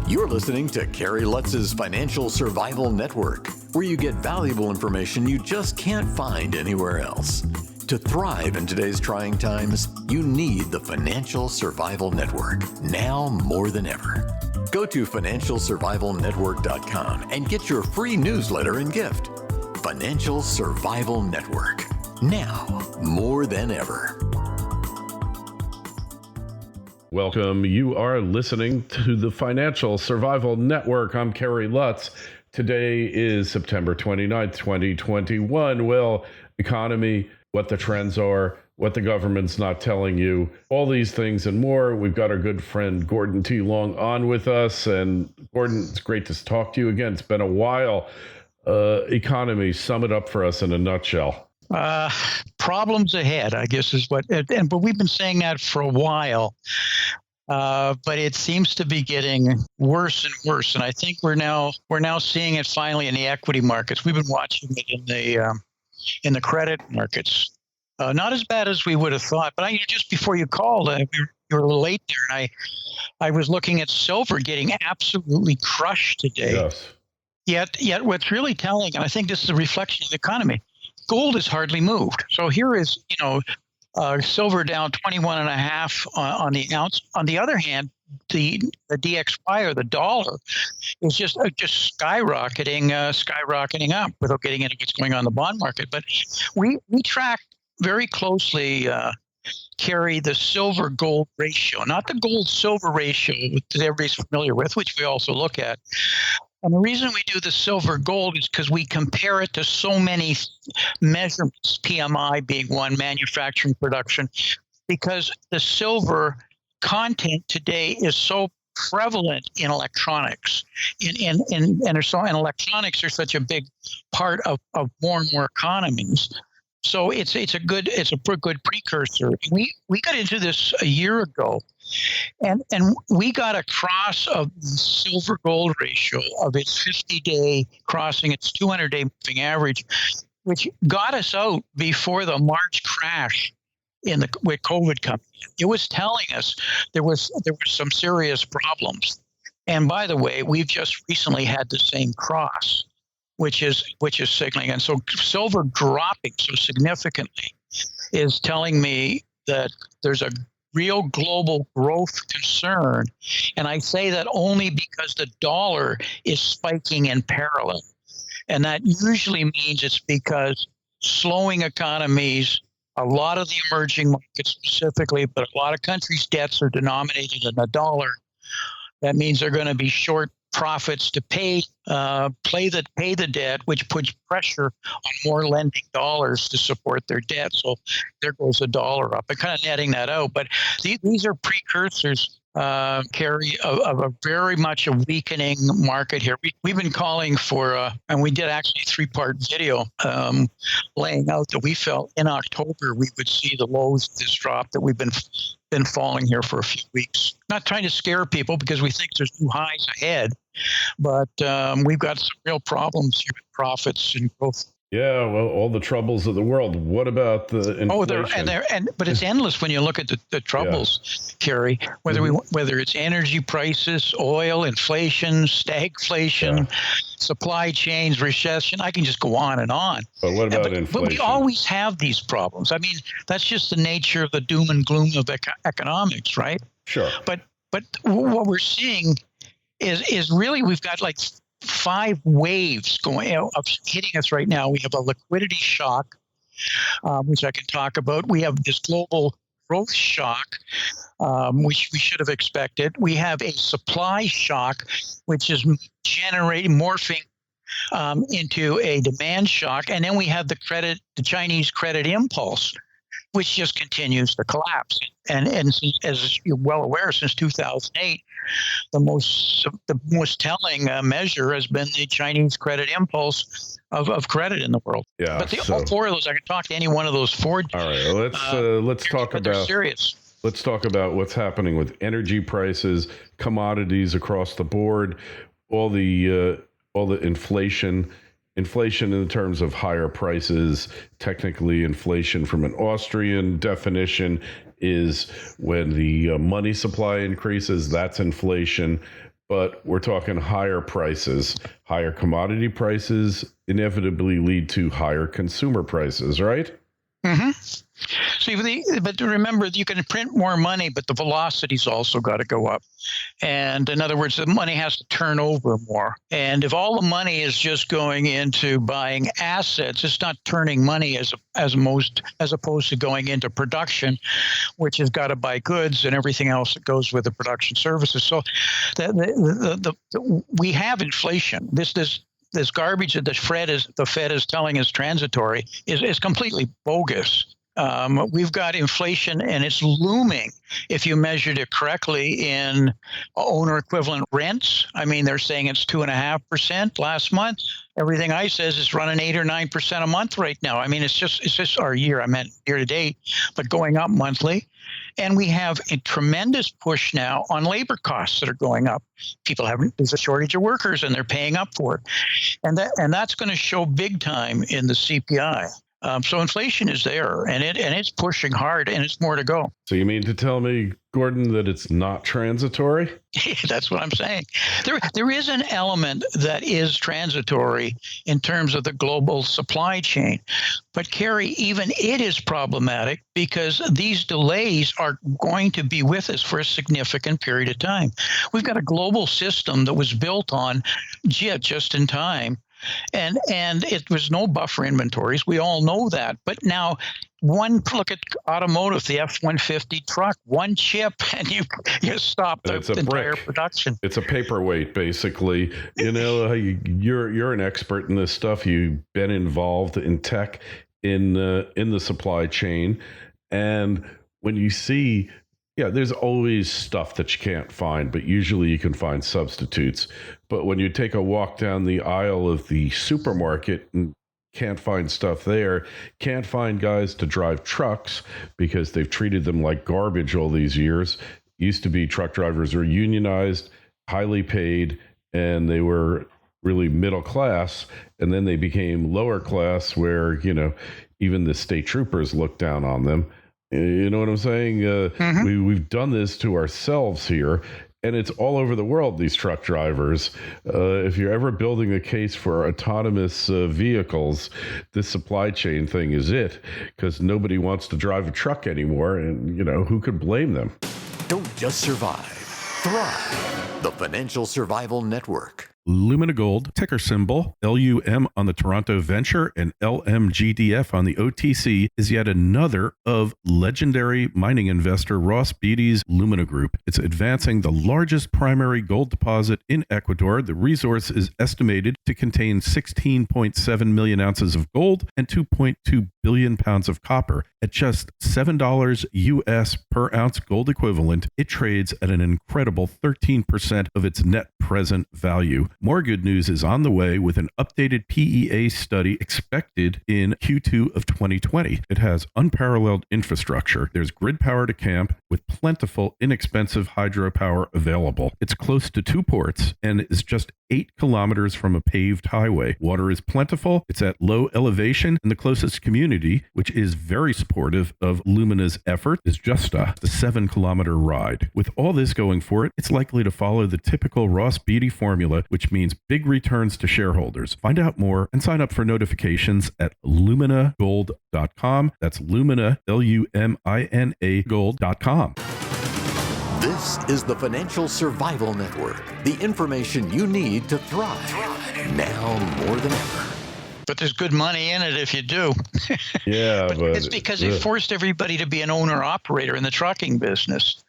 You're listening to Kerry Lutz's Financial Survival Network, where you get valuable information you just can't find anywhere else. To thrive in today's trying times, you need the Financial Survival Network, now more than ever. Go to financialsurvivalnetwork.com and get your free newsletter and gift. Financial Survival Network, now more than ever. Welcome. You are listening to the Financial Survival Network. I'm Kerry Lutz. Today is September 29th, 2021. Well, economy, what the trends are, what the government's not telling you, all these things and more. We've got our good friend Gordon T. Long on with us. And Gordon, it's great to talk to you again. It's been a while. Economy, sum it up for us in a nutshell. Problems ahead, I guess is what, but we've been saying that for a while. But it seems to be getting worse and worse, and I think we're now seeing it finally in the equity markets. We've been watching it in the credit markets. Not as bad as we would have thought, but just before you called, you were a little late there, and I was looking at silver getting absolutely crushed today. Yes. Yet what's really telling, and I think this is a reflection of the economy, gold has hardly moved. So here is, silver down 21.5 on the ounce. On the other hand, the DXY or the dollar is just skyrocketing up without getting into what's going on in the bond market. But we track very closely, Kerry, the silver gold ratio, not the gold silver ratio that everybody's familiar with, which we also look at. And the reason we do the silver gold is because we compare it to so many measurements, PMI being one, manufacturing production, because the silver content today is so prevalent in electronics. And electronics are such a big part of more and more economies. So it's a good precursor. We got into this a year ago, and we got a cross of the silver gold ratio of its 50-day crossing its 200-day moving average, which got us out before the March crash with COVID coming. It was telling us there were some serious problems. And by the way, we've just recently had the same cross, which is signaling. And so silver dropping so significantly is telling me that there's a real global growth concern. And I say that only because the dollar is spiking in parallel. And that usually means it's because slowing economies, a lot of the emerging markets specifically, but a lot of countries' debts are denominated in the dollar. That means they're going to be short profits to pay the debt, which puts pressure on more lending dollars to support their debt. So there goes the dollar up. And kind of netting that out. But these are precursors, Kerry, of a very much a weakening market here. We've been calling for, and we did actually a 3-part video laying out that we felt in October we would see the lows of this drop that we've been falling here for a few weeks. Not trying to scare people because we think there's new highs ahead, but we've got some real problems here with profits and growth. Yeah, well, all the troubles of the world. What about the inflation? But it's endless when you look at the troubles, Kerry. Whether it's energy prices, oil, inflation, stagflation, supply chains, recession. I can just go on and on. But what about inflation? But we always have these problems. I mean, that's just the nature of the doom and gloom of economics, right? Sure. But what we're seeing is really we've got like 5 waves going hitting us right now. We have a liquidity shock, which I can talk about. We have this global growth shock, which we should have expected. We have a supply shock, which is morphing into a demand shock. And then we have the Chinese credit impulse, which just continues to collapse. And as you're well aware, since 2008, the most telling measure has been the Chinese credit impulse of credit in the world. Yeah, but all 4 of those, I can talk to any one of those 4. All right, let's talk about serious. Let's talk about what's happening with energy prices, commodities across the board, all the inflation in terms of higher prices. Technically, inflation from an Austrian definition is when the money supply increases. That's inflation. but we're talking higher prices. Higher commodity prices inevitably lead to higher consumer prices, right? Mm-hmm. So, but remember, you can print more money, but the velocity's also got to go up. And in other words, the money has to turn over more. And if all the money is just going into buying assets, it's not turning money as opposed to going into production, which has got to buy goods and everything else that goes with the production services. So, we have inflation. This garbage that the Fed is telling us transitory is completely bogus. We've got inflation, and it's looming if you measured it correctly in owner equivalent rents. I mean, they're saying it's 2.5% last month. Everything I says is running 8 or 9% a month right now. I mean, it's just our year. I meant year to date, but going up monthly. And we have a tremendous push now on labor costs that are going up. There's a shortage of workers, and they're paying up for it. And that's going to show big time in the CPI. So inflation is there, and it's pushing hard, and it's more to go. So you mean to tell me, Gordon, that it's not transitory? That's what I'm saying. There is an element that is transitory in terms of the global supply chain. But Kerry, even it is problematic because these delays are going to be with us for a significant period of time. We've got a global system that was built on just in time. And it was no buffer inventories. We all know that. But now, look at automotive, the F-150 truck, one chip, and you stop the entire production. It's a paperweight, basically. You know, you're an expert in this stuff. You've been involved in tech in the supply chain, and when you see. Yeah, there's always stuff that you can't find, but usually you can find substitutes. But when you take a walk down the aisle of the supermarket and can't find stuff there, can't find guys to drive trucks because they've treated them like garbage all these years. Used to be truck drivers were unionized, highly paid, and they were really middle class. And then they became lower class where, you know, even the state troopers looked down on them. You know what I'm saying? We've done this to ourselves here, and it's all over the world, these truck drivers. If you're ever building a case for autonomous vehicles, this supply chain thing is it, because nobody wants to drive a truck anymore, and, you know, who could blame them? Don't just survive, thrive. The Financial Survival Network. Lumina Gold, ticker symbol LUM on the Toronto Venture and LMGDF on the OTC, is yet another of legendary mining investor Ross Beaty's Lumina Group. It's advancing the largest primary gold deposit in Ecuador. The resource is estimated to contain 16.7 million ounces of gold and 2.2 billion pounds of copper. At just $7 US per ounce gold equivalent, it trades at an incredible 13% of its net present value. More good news is on the way with an updated PEA study expected in Q2 of 2020. It has unparalleled infrastructure. There's grid power to camp with plentiful, inexpensive hydropower available. It's close to 2 ports and is just 8 kilometers from a paved highway. Water is plentiful. It's at low elevation, and the closest community, which is very supportive of Lumina's effort, is just a 7-kilometer ride. With all this going for it, it's likely to follow the typical Ross Beaty formula, which means big returns to shareholders. Find out more and sign up for notifications at luminagold.com. That's Lumina, Lumina gold.com. This is the Financial Survival Network, the information you need to thrive now more than ever. But there's good money in it if you do. Yeah, but it's because it forced everybody to be an owner-operator in the trucking business,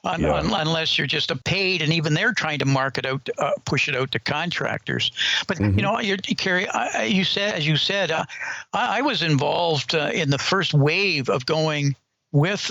unless you're just a paid, and even they're trying to market out, push it out to contractors. But you know, Kerry, you said, I was involved in the first wave of going with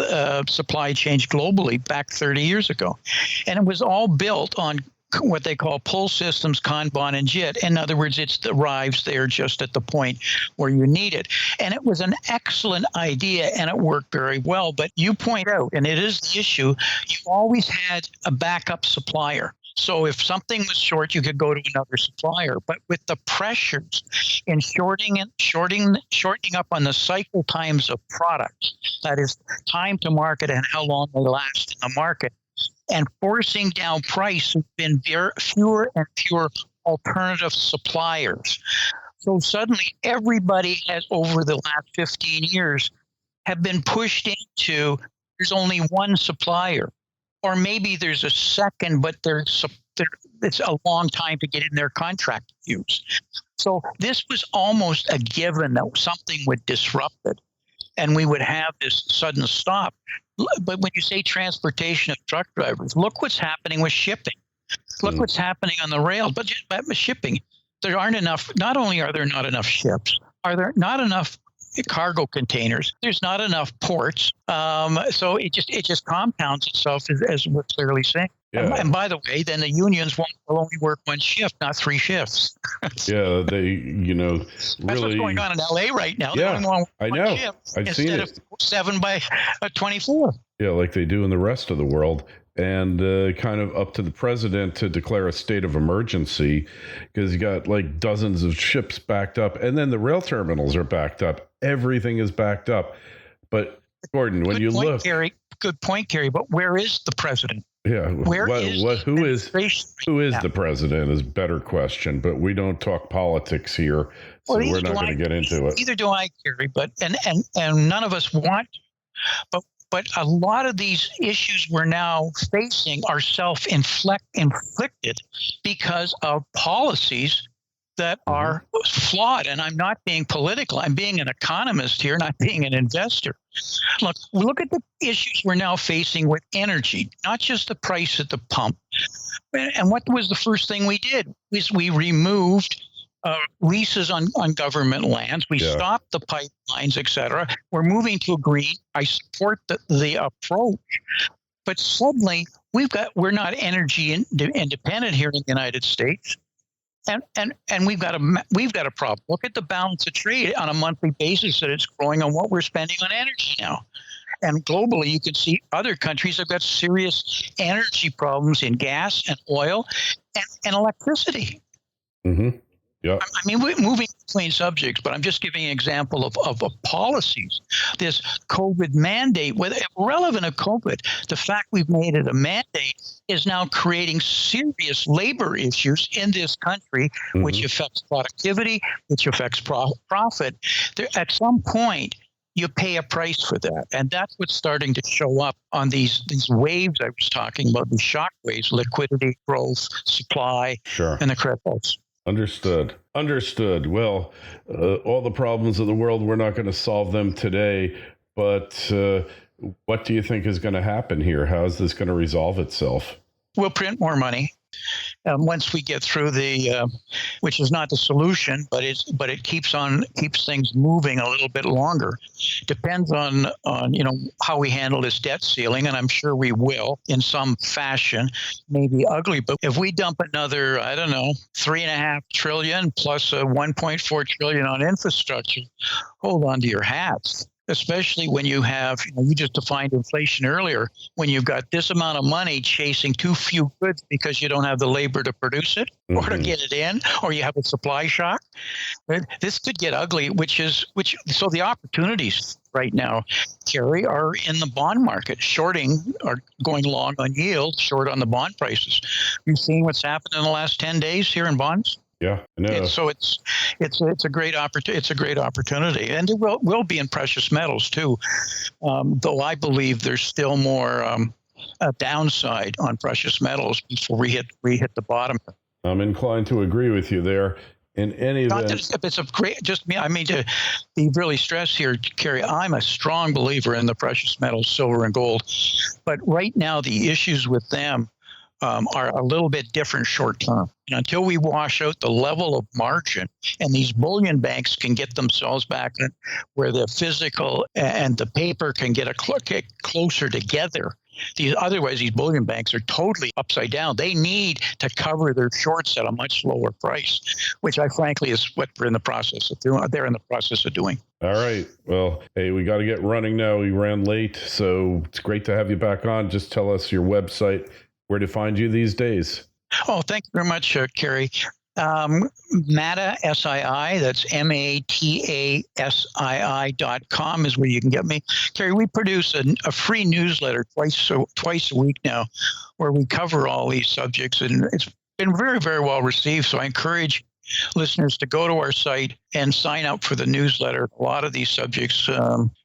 supply chain globally back 30 years ago, and it was all built on what they call pull systems, Kanban, and JIT. In other words, it arrives there just at the point where you need it. And it was an excellent idea, and it worked very well. But you point out, and it is the issue, you always had a backup supplier. So if something was short, you could go to another supplier. But with the pressures in shortening up on the cycle times of products, that is time to market and how long they last in the market, and forcing down price has been fewer and fewer alternative suppliers. So suddenly everybody has, over the last 15 years, have been pushed into there's only one supplier. Or maybe there's a second, but it's a long time to get in their contract use. So this was almost a given that something would disrupt it, and we would have this sudden stop. But when you say transportation of truck drivers, look what's happening with shipping. Look what's happening on the rail, but with shipping. There aren't enough. Not only are there not enough ships, are there not enough cargo containers? There's not enough ports. So it just compounds itself, as we're clearly saying. Yeah. And by the way, then the unions will only work one shift, not three shifts. Yeah, they, really. That's what's going on in LA right now. Yeah, they only want I one know. shift I've seen instead it. of 7 by 24. Yeah, like they do in the rest of the world. And kind of up to the president to declare a state of emergency, because you got like dozens of ships backed up, and then the rail terminals are backed up. Everything is backed up. But Gordon, when you look, Good point, Kerry. But where is the president? Yeah, who is the president is a better question. But we don't talk politics here, so we're not going to get into it. Neither do I, Kerry. But and none of us want. But a lot of these issues we're now facing are self-inflicted because of policies that are flawed. And I'm not being political. I'm being an economist here, not being an investor. Look at the issues we're now facing with energy, not just the price at the pump. And what was the first thing we did? We removed leases on government lands. We stopped the pipelines, et cetera. We're moving to green. I support the approach, but suddenly we're not energy independent here in the United States, and we've got a problem. Look at the balance of trade on a monthly basis that it's growing on what we're spending on energy now. And globally, you can see other countries have got serious energy problems in gas and oil and electricity. Mm-hmm. Yeah. I mean, we're moving between subjects, but I'm just giving an example of policies. This COVID mandate, relevant to COVID, the fact we've made it a mandate is now creating serious labor issues in this country, which affects productivity, which affects profit. At some point, you pay a price for that. And that's what's starting to show up on these waves I was talking about, the shock waves: liquidity, growth, supply, and the cripples. Understood. Well, all the problems of the world, we're not going to solve them today, but what do you think is going to happen here? How is this going to resolve itself? We'll print more money once we get through which is not the solution, but it keeps things moving a little bit longer. Depends on how we handle this debt ceiling, and I'm sure we will in some fashion. Maybe ugly, but if we dump another, I don't know, $3.5 trillion plus $1.4 trillion on infrastructure, hold on to your hats. Especially when you have, you just defined inflation earlier, when you've got this amount of money chasing too few goods because you don't have the labor to produce it or to get it in, or you have a supply shock. This could get ugly, so the opportunities right now, Kerry, are in the bond market. Shorting are going long on yield, short on the bond prices. You've seen what's happened in the last 10 days here in bonds? Yeah, I know. So it's a great opportunity. It's a great opportunity, and it will be in precious metals too. Though I believe there's still more a downside on precious metals before we hit the bottom. I'm inclined to agree with you there. In any event, it's a great. Just me. I mean, to be really stressed here, Kerry. I'm a strong believer in the precious metals, silver and gold, but right now the issues with them are a little bit different short term. And until we wash out the level of margin and these bullion banks can get themselves back where the physical and the paper can get closer together. Otherwise, these bullion banks are totally upside down. They need to cover their shorts at a much lower price, which I frankly is what we're in the process of doing. They're in the process of doing. All right. Well, hey, we got to get running now. We ran late, so it's great to have you back on. Just tell us your website, where to find you these days. Oh, thank you very much, Kerry. Mata, SII, that's MATASII.com is where you can get me. Kerry, we produce a free newsletter twice a week now where we cover all these subjects, and it's been very, very well received. So I encourage listeners to go to our site and sign up for the newsletter. A lot of these subjects,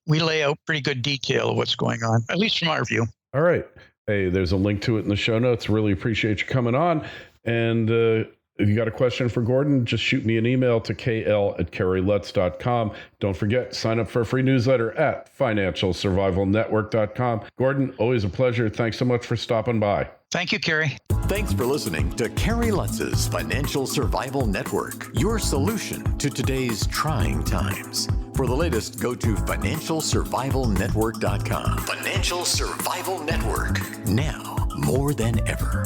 we lay out pretty good detail of what's going on, at least from our view. All right. Hey, there's a link to it in the show notes. Really appreciate you coming on. And if you got a question for Gordon, just shoot me an email to kl@kerrylutz.com. Don't forget, sign up for a free newsletter at financialsurvivalnetwork.com. Gordon, always a pleasure. Thanks so much for stopping by. Thank you, Kerry. Thanks for listening to Kerry Lutz's Financial Survival Network, your solution to today's trying times. For the latest, go to financialsurvivalnetwork.com. Financial Survival Network, now more than ever.